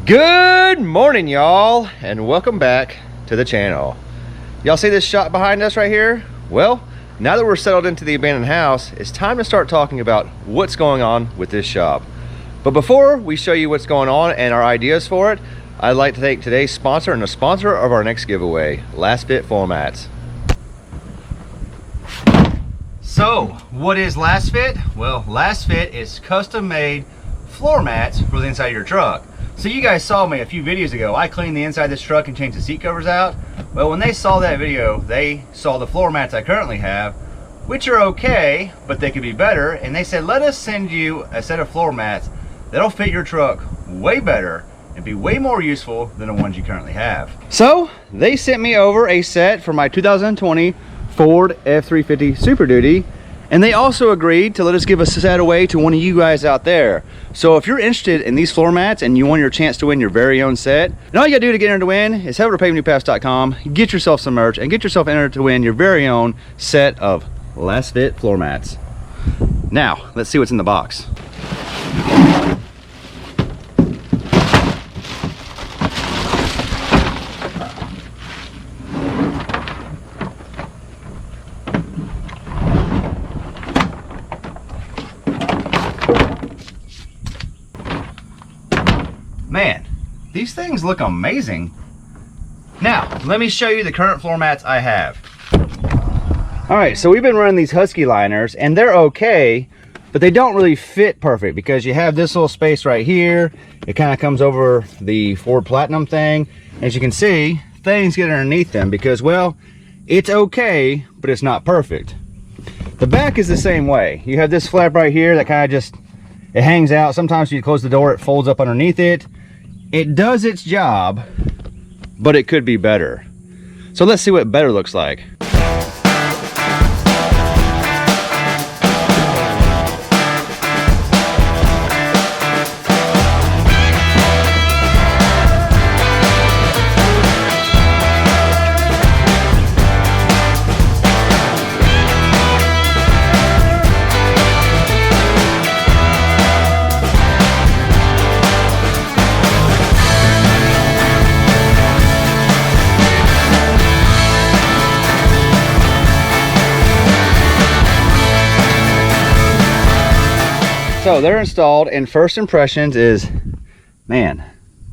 Good morning, y'all, and welcome back to the channel. Y'all see this shop behind us right here? Well, now that we're settled into the abandoned house, it's time to start talking about what's going on with this shop. But before we show you what's going on and our ideas for it, I'd like to thank today's sponsor and the sponsor of our next giveaway, Lasfit floor mats. So, what is Lasfit? Well, Lasfit is custom-made floor mats for the inside of your truck. So you guys saw me a few videos ago. I cleaned the inside of this truck and changed the seat covers out. Well, when they saw that video, they saw the floor mats I currently have, which are okay, but they could be better. And they said, let us send you a set of floor mats that'll fit your truck way better and be way more useful than the ones you currently have. So they sent me over a set for my 2020 Ford F-350 Super Duty. And they also agreed to let us give a set away to one of you guys out there. So if you're interested in these floor mats and you want your chance to win your very own set, and all you gotta do to get entered to win is head over to pavenupass.com, get yourself some merch, and get yourself entered to win your very own set of Lasfit floor mats. Now, let's see what's in the box. Man, these things look amazing. Now, let me show you the current floor mats I have. All right, so we've been running these Husky liners and they're okay, but they don't really fit perfect because you have this little space right here. It kind of comes over the Ford Platinum thing. As you can see, things get underneath them because, well, it's okay, but it's not perfect. The back is the same way. You have this flap right here that kind of just, it hangs out. Sometimes you close the door, it folds up underneath it. It does its job, but it could be better. So let's see what better looks like. So they're installed, and first impressions is, man,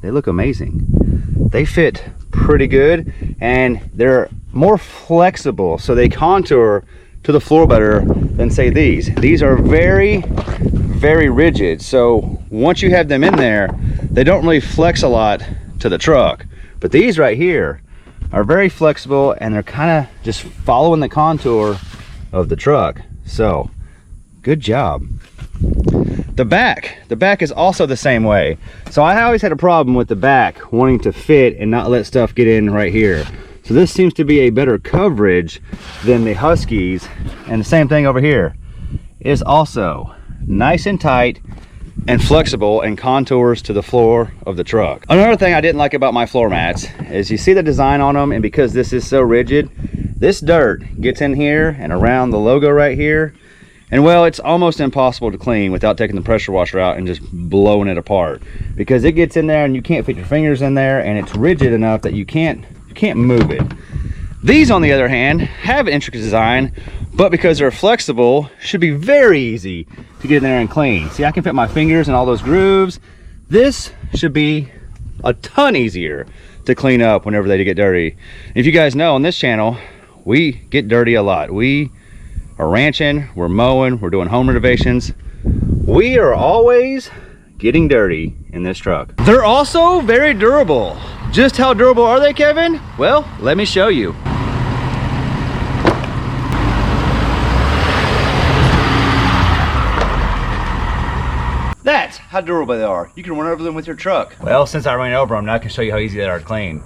they look amazing. They fit pretty good and they're more flexible, so they contour to the floor better than say these. These are very, very rigid, so once you have them in there, they don't really flex a lot to the truck. But these right here are very flexible and they're kind of just following the contour of the truck. So good job. The back is also the same way. So I always had a problem with the back wanting to fit and not let stuff get in right here. So this seems to be a better coverage than the Huskies. And the same thing over here is also nice and tight and flexible and contours to the floor of the truck. Another thing I didn't like about my floor mats is you see the design on them, and because this is so rigid, this dirt gets in here and around the logo right here. And well, it's almost impossible to clean without taking the pressure washer out and just blowing it apart, because it gets in there and you can't fit your fingers in there, and it's rigid enough that you can't move it. These, on the other hand, have an intricate design, but because they're flexible, should be very easy to get in there and clean. See, I can fit my fingers in all those grooves. This should be a ton easier to clean up whenever they get dirty. If you guys know, on this channel, we get dirty a lot. We are ranching, we're mowing, we're doing home renovations. We are always getting dirty in this truck. They're also very durable. Just how durable are they, Kevin? Well, let me show you. That's how durable they are. You can run over them with your truck. Well, since I ran over them, now I can show you how easy they are to clean.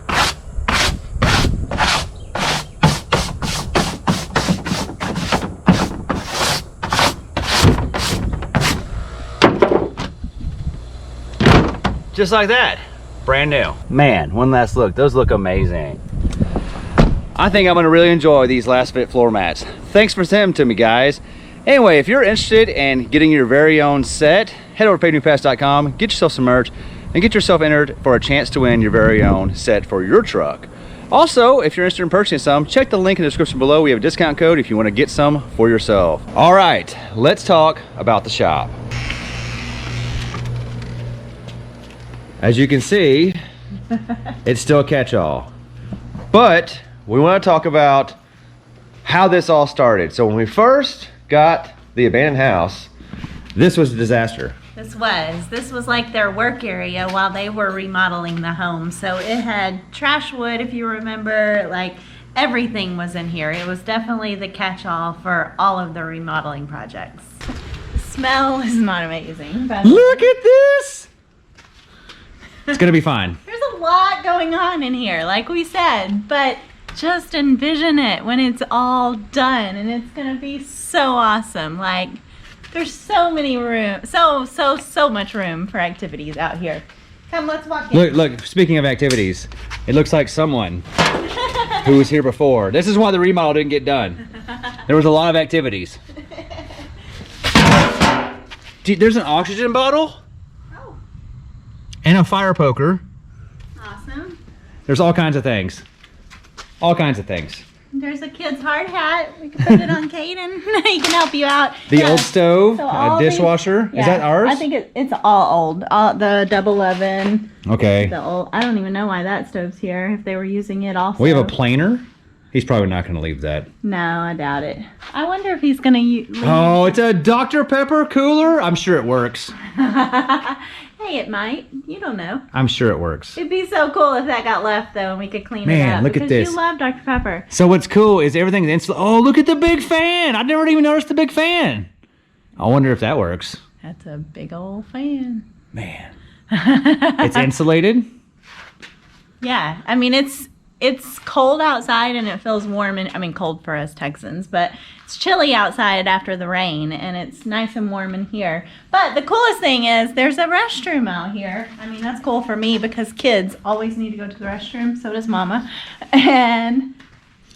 Just like that, brand new. Man, one last look, those look amazing. I think I'm gonna really enjoy these Lasfit floor mats. Thanks for sending them to me, guys. Anyway, if you're interested in getting your very own set, head over to pavenupass.com, get yourself some merch, and get yourself entered for a chance to win your very own set for your truck. Also, if you're interested in purchasing some, check the link in the description below. We have a discount code if you want to get some for yourself. All right, let's talk about the shop. As you can see, it's still a catch-all. But we want to talk about how this all started. So when we first got the abandoned house, this was a disaster. This was like their work area while they were remodeling the home. So it had trash wood, if you remember, like everything was in here. It was definitely the catch-all for all of the remodeling projects. The smell is not amazing. Look at this! It's gonna be fine. There's a lot going on in here, like we said, but just envision it when it's all done, and it's gonna be so awesome. Like, there's so many room, so much room for activities out here. Come, let's walk in. Look, speaking of activities, it looks like someone who was here before. This is why the remodel didn't get done. There was a lot of activities. There's an oxygen bottle. Oh. And a fire poker. Awesome. There's all kinds of things. All kinds of things. There's a kid's hard hat. We can put it on Caden. He can help you out. The old stove, a dishwasher. Yeah, is that ours? I think it's all old. The double oven. Okay. The old. I don't even know why that stove's here. If they were using it also. We have a planer. He's probably not going to leave that. No, I doubt it. I wonder if he's going to use. Oh, it's a Dr. Pepper cooler. I'm sure it works. Hey, it might. You don't know. I'm sure it works. It'd be so cool if that got left though, and we could clean it up. Man, look at this. You love Dr. Pepper. So what's cool is everything's insulated. Oh, look at the big fan. I never even noticed the big fan. I wonder if that works. That's a big old fan. Man. It's insulated? Yeah. I mean, it's cold outside and it feels warm, and I mean cold for us Texans, but it's chilly outside after the rain, and it's nice and warm in here. But the coolest thing is there's a restroom out here. I mean, that's cool for me because kids always need to go to the restroom. So does Mama. And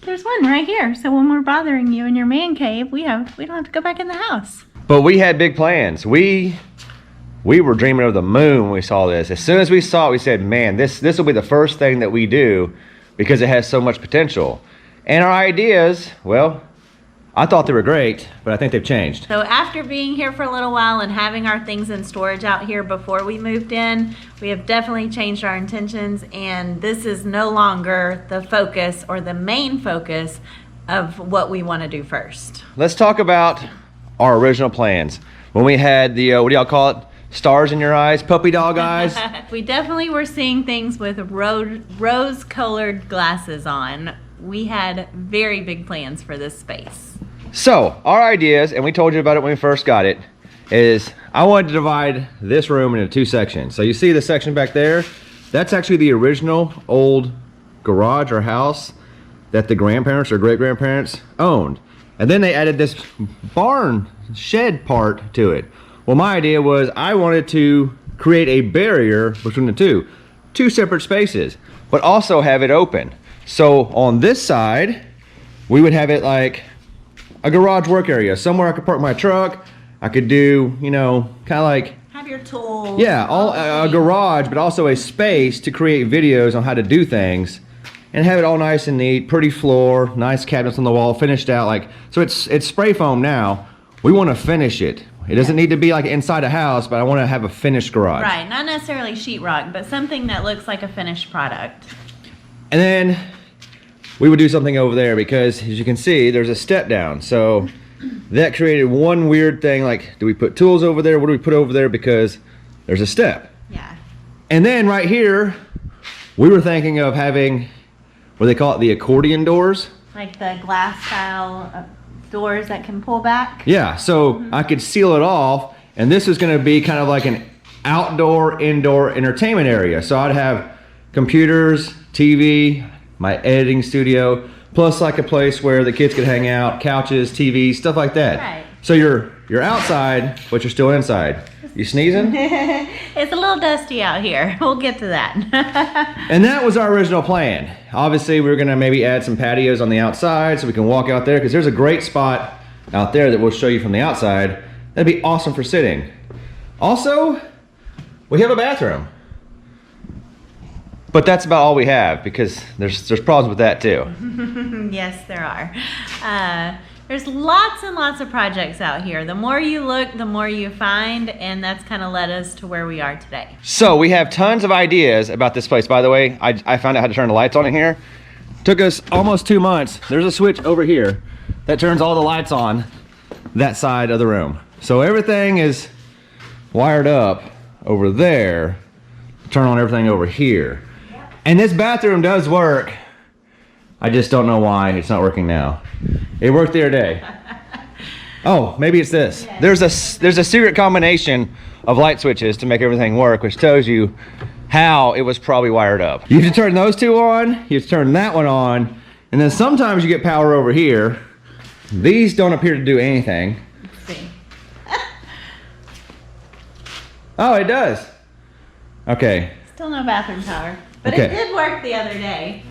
there's one right here. So when we're bothering you in your man cave, we don't have to go back in the house. But we had big plans. We were dreaming of the moon when we saw this. As soon as we saw it, we said, man, this will be the first thing that we do because it has so much potential. And our ideas, well, I thought they were great, but I think they've changed. So after being here for a little while and having our things in storage out here before we moved in, we have definitely changed our intentions, and this is no longer the focus or the main focus of what we want to do first. Let's talk about our original plans. When we had the, what do y'all call it? Stars in your eyes, puppy dog eyes. We definitely were seeing things with rose-colored glasses on. We had very big plans for this space. So our ideas, and we told you about it when we first got it, is I wanted to divide this room into two sections. So you see the section back there? That's actually the original old garage or house that the grandparents or great-grandparents owned. And then they added this barn shed part to it. Well, my idea was I wanted to create a barrier between the two separate spaces, but also have it open. So on this side, we would have it like a garage work area, somewhere I could park my truck. I could do, you know, kind of like have your tools. Yeah, a garage, but also a space to create videos on how to do things, and have it all nice and neat, pretty floor, nice cabinets on the wall, finished out. Like, so it's spray foam now. We want to finish it. It doesn't need to be like inside a house, but I want to have a finished garage. Right, not necessarily sheetrock, but something that looks like a finished product. And then we would do something over there because, as you can see, there's a step down. So that created one weird thing, like, do we put tools over there? What do we put over there? Because there's a step. Yeah. And then right here, we were thinking of having, what do they call it, the accordion doors? Like the glass style doors that can pull back? Yeah, so I could seal it off, and this is gonna be kind of like an outdoor, indoor entertainment area. So I'd have computers, TV, my editing studio, plus like a place where the kids could hang out, couches, TVs, stuff like that. Right. So you're outside, but you're still inside. You sneezing? It's a little dusty out here. We'll get to that. And that was our original plan. Obviously, we were gonna maybe add some patios on the outside so we can walk out there, because there's a great spot out there that we'll show you from the outside. That'd be awesome for sitting. Also, we have a bathroom. But that's about all we have, because there's problems with that too. Yes, there are. There's lots and lots of projects out here. The more you look, the more you find, and that's kind of led us to where we are today. So we have tons of ideas about this place. By the way, I found out how to turn the lights on in here. Took us almost 2 months. There's a switch over here that turns all the lights on that side of the room. So everything is wired up over there, turn on everything over here. And this bathroom does work. I just don't know why it's not working now. It worked the other day. Oh, maybe it's this. Yeah. There's a secret combination of light switches to make everything work, which tells you how it was probably wired up. You have to turn those two on, you have to turn that one on, and then sometimes you get power over here. These don't appear to do anything. Let's see. Oh, it does. Okay. Still no bathroom power, but Okay. it did work the other day.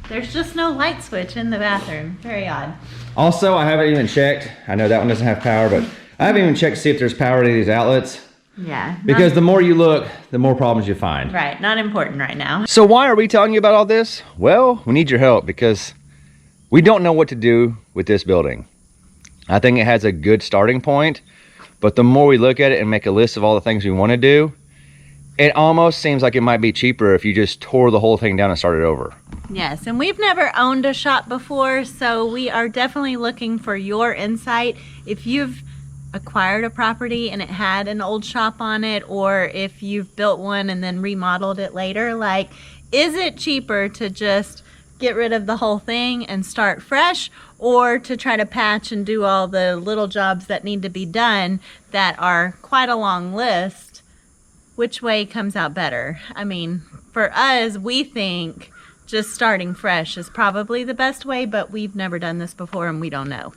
There's just no light switch in the bathroom. Very odd. Also, I haven't even checked. I know that one doesn't have power, but I haven't even checked to see if there's power to these outlets. Yeah. Because the more you look, the more problems you find. Right, not important right now. So why are we telling you about all this? Well, we need your help because we don't know what to do with this building. I think it has a good starting point, but the more we look at it and make a list of all the things we want to do, it almost seems like it might be cheaper if you just tore the whole thing down and started over. Yes, and we've never owned a shop before, so we are definitely looking for your insight. If you've acquired a property and it had an old shop on it, or if you've built one and then remodeled it later, like, is it cheaper to just get rid of the whole thing and start fresh, or to try to patch and do all the little jobs that need to be done that are quite a long list? Which way comes out better? I mean, for us, we think just starting fresh is probably the best way, but we've never done this before and we don't know.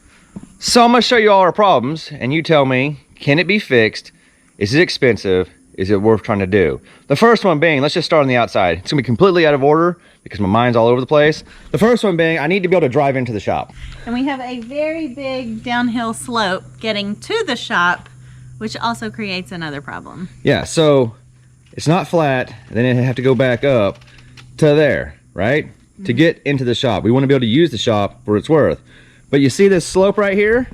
So I'm gonna show you all our problems and you tell me, can it be fixed? Is it expensive? Is it worth trying to do? The first one being, let's just start on the outside. It's gonna be completely out of order because my mind's all over the place. The first one being, I need to be able to drive into the shop. And we have a very big downhill slope getting to the shop, which also creates another problem. Yeah, so it's not flat, and then it have to go back up to there, right? Mm-hmm. To get into the shop. We want to be able to use the shop for its worth. But you see this slope right here?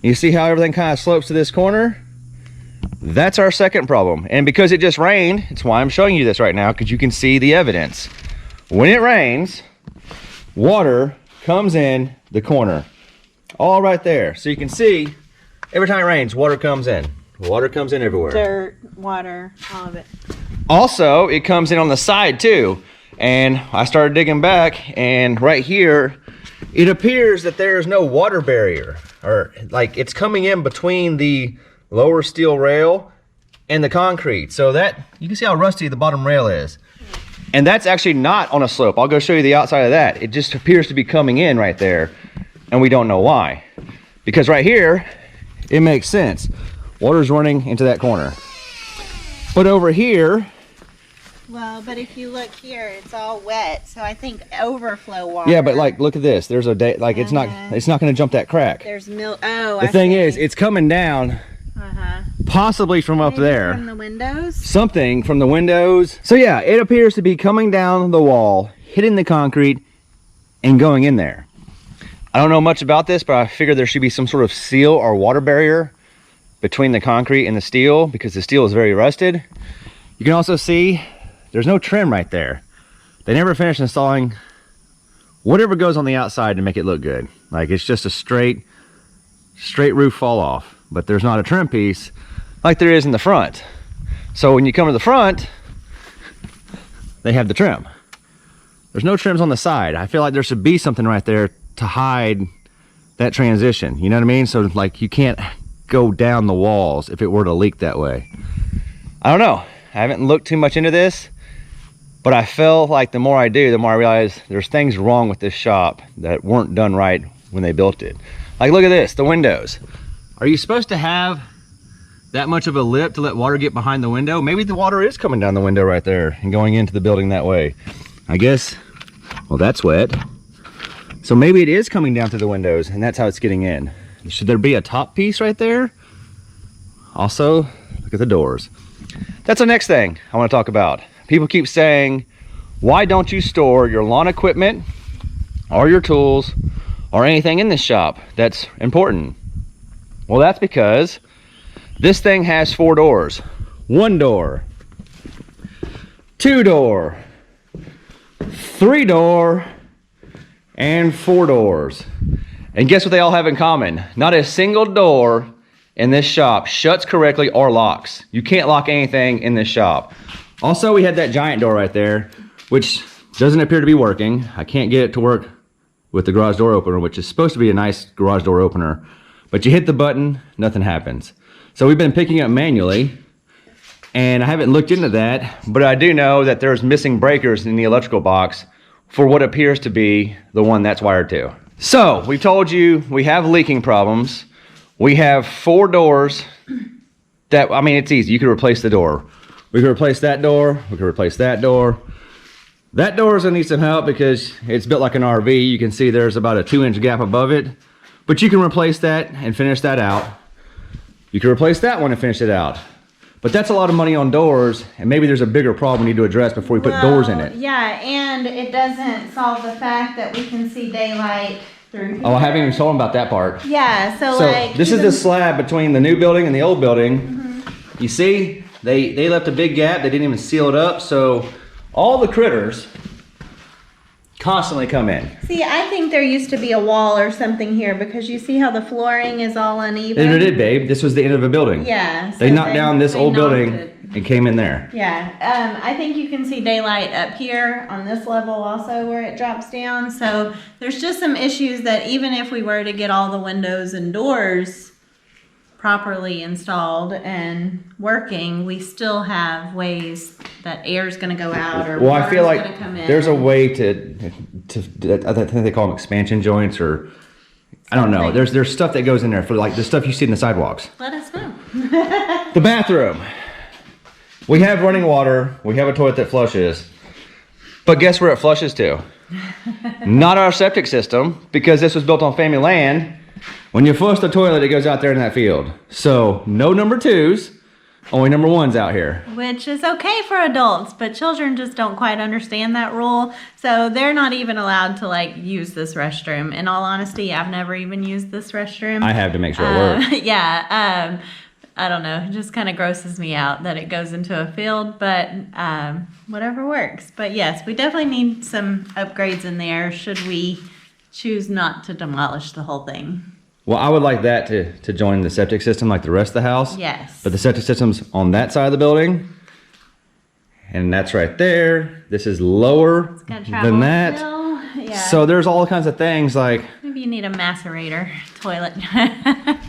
You see how everything kind of slopes to this corner? That's our second problem. And because it just rained, it's why I'm showing you this right now, because you can see the evidence. When it rains, water comes in the corner. All right there. So you can see, every time it rains, water comes in. Water comes in everywhere. Dirt, water, all of it. Also, it comes in on the side too. And I started digging back, and right here, it appears that there is no water barrier. Or like it's coming in between the lower steel rail and the concrete. So that, you can see how rusty the bottom rail is. And that's actually not on a slope. I'll go show you the outside of that. It just appears to be coming in right there, and we don't know why. Because right here, it makes sense. Water's running into that corner. But over here, Well, but if you look here, it's all wet, so I think overflow water. yeah, but like, look at this. There's a day, like it's not going to jump that crack. There's milk. Oh, The thing is, it's coming down, possibly from up there. From the windows. Something from the windows. So yeah, it appears to be coming down the wall, hitting the concrete, and going in there. I don't know much about this, but I figured there should be some sort of seal or water barrier between the concrete and the steel, because the steel is very rusted. You can also see there's no trim right there. They never finished installing whatever goes on the outside to make it look good. Like, it's just a straight roof fall off, but there's not a trim piece like there is in the front. So when you come to the front, they have the trim. There's no trims on the side. I feel like there should be something right there to hide that transition. You know what I mean? So like, you can't go down the walls if it were to leak that way. I don't know. I haven't looked too much into this, but I feel like the more I do, the more I realize there's things wrong with this shop that weren't done right when they built it. Like, look at this, the windows. Are you supposed to have that much of a lip to let water get behind the window? Maybe the water is coming down the window right there and going into the building that way. I guess, well, that's wet. So maybe it is coming down through the windows and that's how it's getting in. Should there be a top piece right there? Also, look at the doors. That's the next thing I want to talk about. People keep saying, why don't you store your lawn equipment or your tools or anything in this shop that's important? Well, that's because this thing has 4 doors. 1 door, 2 door, 3 door, and 4 doors. And guess what they all have in common? Not a single door in this shop shuts correctly or locks. You can't lock anything in this shop. Also, we had that giant door right there, which doesn't appear to be working. I can't get it to work with the garage door opener, which is supposed to be a nice garage door opener. But you hit the button, nothing happens. So we've been picking up manually, and I haven't looked into that, but I do know that there's missing breakers in the electrical box for what appears to be the one that's wired to. So we've told you we have leaking problems. We have 4 doors that, I mean, it's easy. You could replace the door. We could replace that door. We could replace that door. That door is gonna need some help because it's built like an RV. You can see there's about a 2-inch gap above it, but you can replace that and finish that out. You can replace that one and finish it out. But that's a lot of money on doors, and maybe there's a bigger problem we need to address before we put doors in it. Yeah, and it doesn't solve the fact that we can see daylight through here. Oh, I haven't even told them about that part. Yeah, so like... this is the slab between the new building and the old building. You see, they left a big gap. They didn't even seal it up, so all the critters constantly come in. See, I think there used to be a wall or something here because you see how the flooring is all uneven. It did, babe. This was the end of a building. Yeah. So they knocked down this old building and came in there. Yeah. I think you can see daylight up here on this level also where it drops down. So there's just some issues that even if we were to get all the windows and doors properly installed and working, we still have ways that air is going to go out or I feel like come in. there's a way to I think they call them expansion joints, or I don't know. There's stuff that goes in there for like the stuff you see in the sidewalks. Let us know. The bathroom. We have running water. We have a toilet that flushes. But guess where it flushes to? Not our septic system, because this was built on family land. When you flush the toilet, it goes out there in that field. So no number 2s, only number 1s out here. Which is okay for adults, but children just don't quite understand that rule. So they're not even allowed to like use this restroom. In all honesty, I've never even used this restroom. I have to make sure it works. Yeah. I don't know. It just kind of grosses me out that it goes into a field, but whatever works. But yes, we definitely need some upgrades in there should we choose not to demolish the whole thing. Well, I would like that to join the septic system like the rest of the house. Yes. But the septic system's on that side of the building. And that's right there. This is lower than that. Yeah. So there's all kinds of things like... Maybe you need a macerator toilet.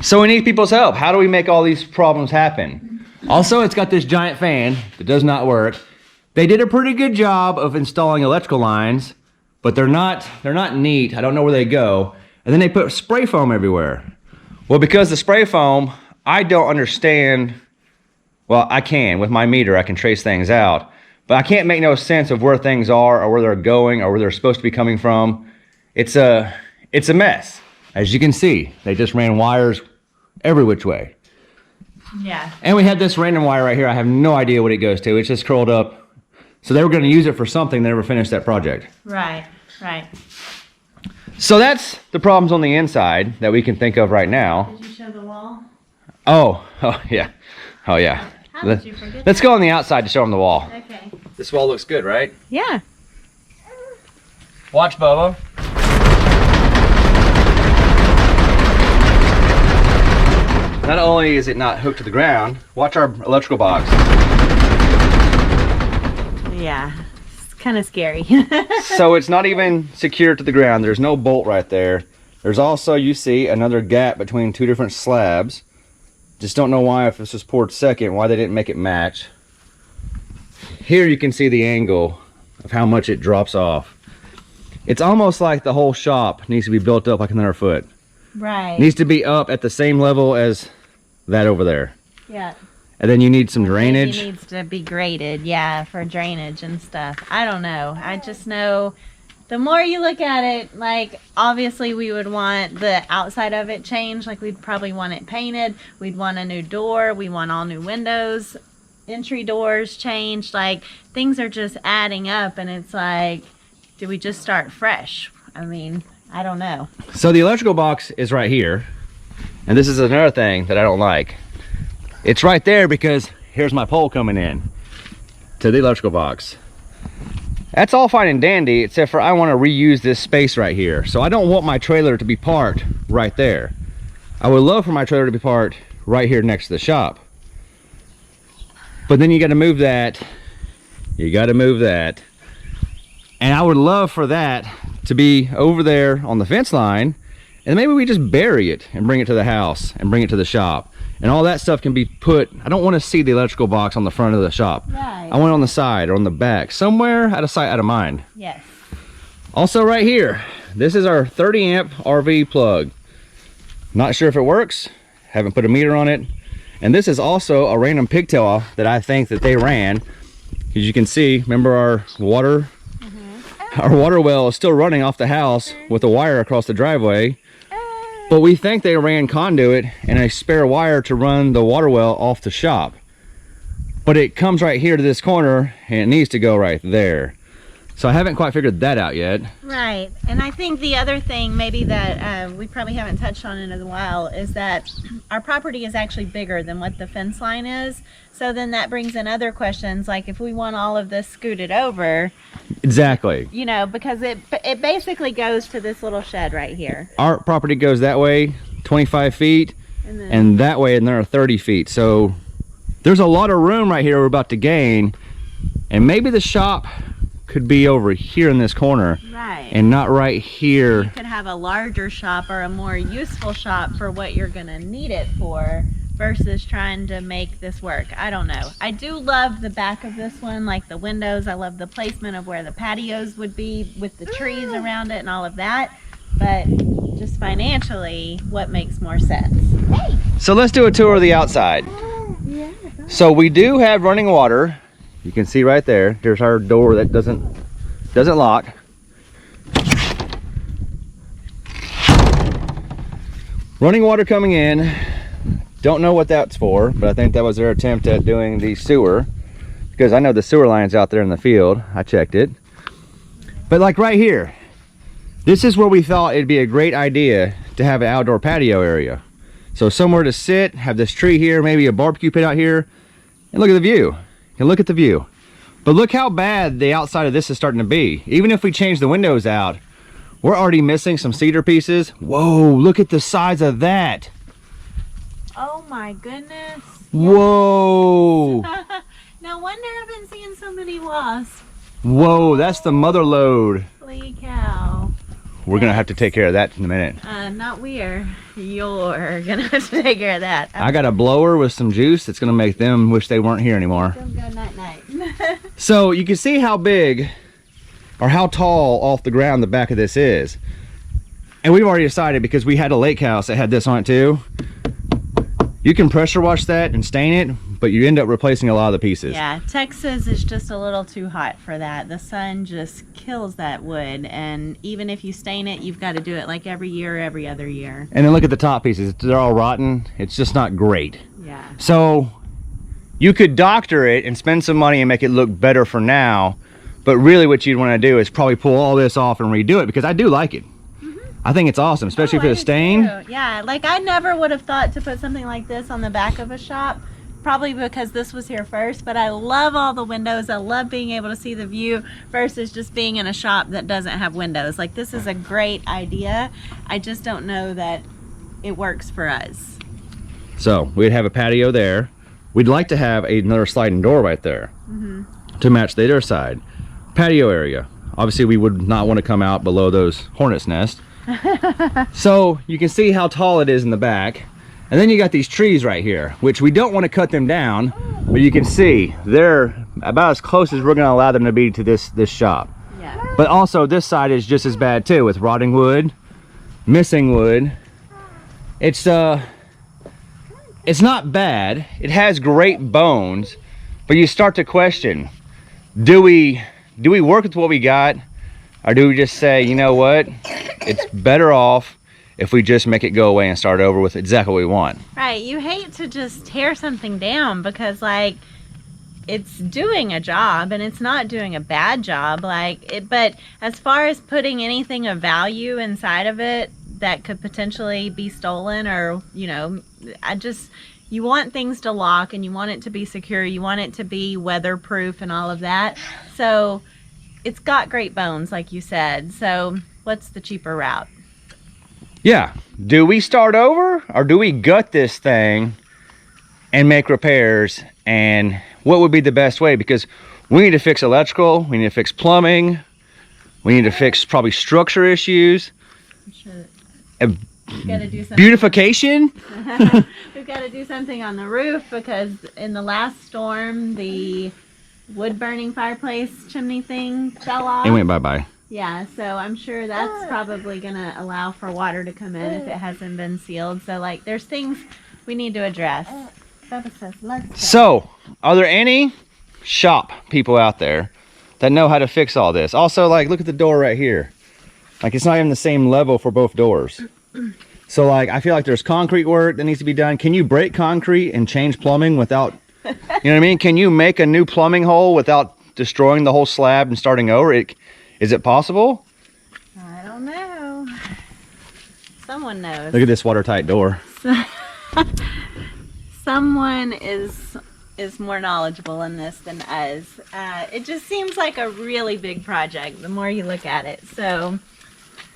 So we need people's help. How do we make all these problems happen? Also, it's got this giant fan that does not work. They did a pretty good job of installing electrical lines, but they're not neat. I don't know where they go. And then they put spray foam everywhere. Well, because the spray foam, I don't understand. Well, I can. With my meter, I can trace things out. But I can't make no sense of where things are or where they're going or where they're supposed to be coming from. It's a mess. As you can see, they just ran wires every which way. Yeah. And we had this random wire right here. I have no idea what it goes to. It's just curled up. So they were going to use it for something. They never finished that project. Right. So that's the problems on the inside that we can think of right now. Did you show the wall? Oh yeah. How did you forget Let's go on the outside to show them the wall. Okay. This wall looks good, right? Yeah. Watch, Bubba. Not only is it not hooked to the ground, watch our electrical box. Yeah, it's kind of scary. So it's not even secured to the ground. There's no bolt right there. There's also, you see, another gap between 2 different slabs. Just don't know why, if this was poured second, why they didn't make it match. Here you can see the angle of how much it drops off. It's almost like the whole shop needs to be built up like another foot. Right. Needs to be up at the same level as that over there. Yeah. And then you need some drainage. It needs to be graded, yeah, for drainage and stuff. I don't know. I just know the more you look at it, like, obviously we would want the outside of it changed. Like, we'd probably want it painted. We'd want a new door. We want all new windows. entry doors changed. Like, things are just adding up, and it's like, do we just start fresh? I mean, I don't know. So the electrical box is right here, and this is another thing that I don't like. It's right there because here's my pole coming in to the electrical box. That's all fine and dandy, except for I want to reuse this space right here. So I don't want my trailer to be parked right there. I would love for my trailer to be parked right here next to the shop. But then you got to move that. You got to move that. And I would love for that to be over there on the fence line, and maybe we just bury it and bring it to the house and bring it to the shop. And all that stuff can be put, I don't want to see the electrical box on the front of the shop. Right. I want it on the side or on the back, somewhere out of sight, out of mind. Yes. Also right here, this is our 30 amp RV plug. Not sure if it works, haven't put a meter on it. And this is also a random pigtail that I think that they ran. As you can see, remember our water? Our water well is still running off the house with a wire across the driveway. But we think they ran conduit and a spare wire to run the water well off the shop. But it comes right here to this corner and it needs to go right there. So I haven't quite figured that out yet. Right. And I think the other thing maybe that we probably haven't touched on in a while is that our property is actually bigger than what the fence line is. So then that brings in other questions, like if we want all of this scooted over. Exactly. You know, because it basically goes to this little shed right here. Our property goes that way 25 feet and that way another 30 feet. So there's a lot of room right here we're about to gain, and maybe the shop could be over here in this corner. Right. And not right here. You could have a larger shop or a more useful shop for what you're gonna need it for versus trying to make this work. I don't know. I do love the back of this one, like the windows. I love the placement of where the patios would be with the trees around it and all of that. But just financially, what makes more sense? Hey! So let's do a tour of the outside. Yeah. So we do have running water. You can see right there. There's our door that doesn't lock. Running water coming in. Don't know what that's for, but I think that was their attempt at doing the sewer, because I know the sewer line's out there in the field. I checked it. But like right here, this is where we thought it'd be a great idea to have an outdoor patio area. So somewhere to sit, have this tree here, maybe a barbecue pit out here, and look at the view. And look at the view. But look how bad the outside of this is starting to be. Even if we change the windows out, we're already missing some cedar pieces. Whoa, look at the size of that. Oh my goodness. Whoa. No wonder I've been seeing so many wasps. Whoa, that's the mother load. Holy cow. We're gonna have to take care of that in a minute. Not we're. You're gonna have to take care of that. I got a blower with some juice that's gonna make them wish they weren't here anymore. Go night night. So you can see how big or how tall off the ground the back of this is. And we've already decided, because we had a lake house that had this on it too. You can pressure wash that and stain it, but you end up replacing a lot of the pieces. Yeah, Texas is just a little too hot for that. The sun just kills that wood, and even if you stain it, you've got to do it like every year or every other year. And then look at the top pieces. They're all rotten. It's just not great. Yeah. So you could doctor it and spend some money and make it look better for now, but really what you'd want to do is probably pull all this off and redo it, because I do like it. I think it's awesome, especially for the stain. Yeah, like I never would have thought to put something like this on the back of a shop, probably because this was here first, but I love all the windows. I love being able to see the view versus just being in a shop that doesn't have windows. Like, this is a great idea. I just don't know that it works for us. So we'd have a patio there. We'd like to have another sliding door right there to match the other side. Patio area. Obviously we would not want to come out below those hornet's nests. So you can see how tall it is in the back, and then you got these trees right here, which we don't want to cut them down, but you can see they're about as close as we're going to allow them to be to this shop. Yeah. But also this side is just as bad too, with rotting wood, missing wood. It's not bad. It has great bones, but you start to question, do we work with what we got? Or do we just say, you know what, it's better off if we just make it go away and start over with exactly what we want? Right, you hate to just tear something down, because like it's doing a job, and it's not doing a bad job, like it. But as far as putting anything of value inside of it that could potentially be stolen, or you want things to lock, and you want it to be secure, you want it to be weatherproof and all of that. So it's got great bones, like you said. So what's the cheaper route? Yeah, do we start over, or do we gut this thing and make repairs? And what would be the best way? Because we need to fix electrical, we need to fix plumbing, we need to fix probably structure issues. We've got to do something. Beautification. We've got to do something on the roof, because in the last storm, the wood burning fireplace chimney thing fell off. It went bye-bye. Yeah, so I'm sure that's probably going to allow for water to come in if it hasn't been sealed. So, like, there's things we need to address. Bubba says, let's go. So, are there any shop people out there that know how to fix all this? Also, like, look at the door right here. Like, it's not even the same level for both doors. So, like, I feel like there's concrete work that needs to be done. Can you break concrete and change plumbing without, you know what I mean? Can you make a new plumbing hole without destroying the whole slab and starting over? Is it possible? I don't know. Someone knows. Look at this watertight door. Someone is more knowledgeable in this than us. It just seems like a really big project the more you look at it. So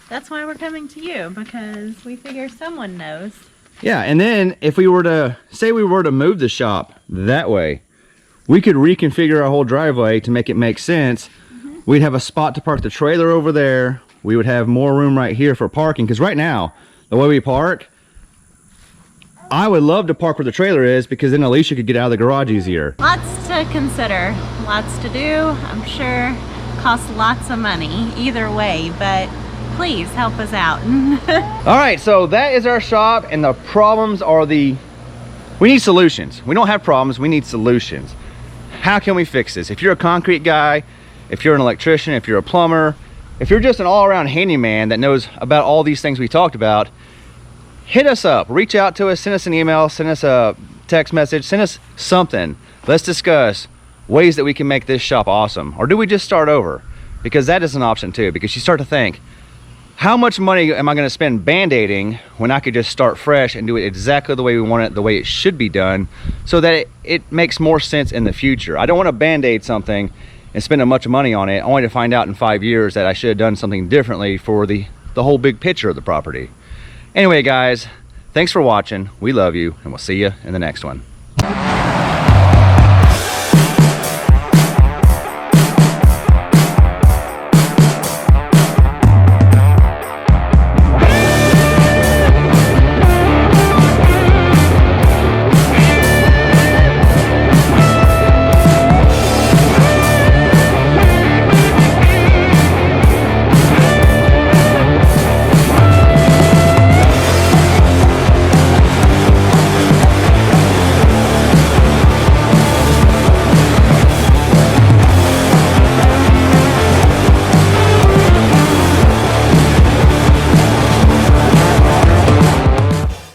that's why we're coming to you, because we figure someone knows. Yeah, and then if we were to, say we were to move the shop that way, we could reconfigure our whole driveway to make it make sense. We'd have a spot to park the trailer over there. We would have more room right here for parking, because right now, the way we park, I would love to park where the trailer is, because then Alicia could get out of the garage easier. Lots to consider, lots to do. I'm sure costs lots of money either way, but please help us out. All right, so that is our shop, and the problems are we need solutions. We don't have problems, we need solutions. How can we fix this? If you're a concrete guy, if you're an electrician, if you're a plumber, if you're just an all-around handyman that knows about all these things we talked about, hit us up, reach out to us, send us an email, send us a text message, send us something. Let's discuss ways that we can make this shop awesome. Or do we just start over? Because that is an option too, because you start to think, how much money am I going to spend band-aiding when I could just start fresh and do it exactly the way we want it, the way it should be done, so that it makes more sense in the future. I don't want to band-aid something and spend a bunch of money on it only to find out in 5 years that I should have done something differently for the whole big picture of the property. Anyway, guys, thanks for watching. We love you, and we'll see you in the next one.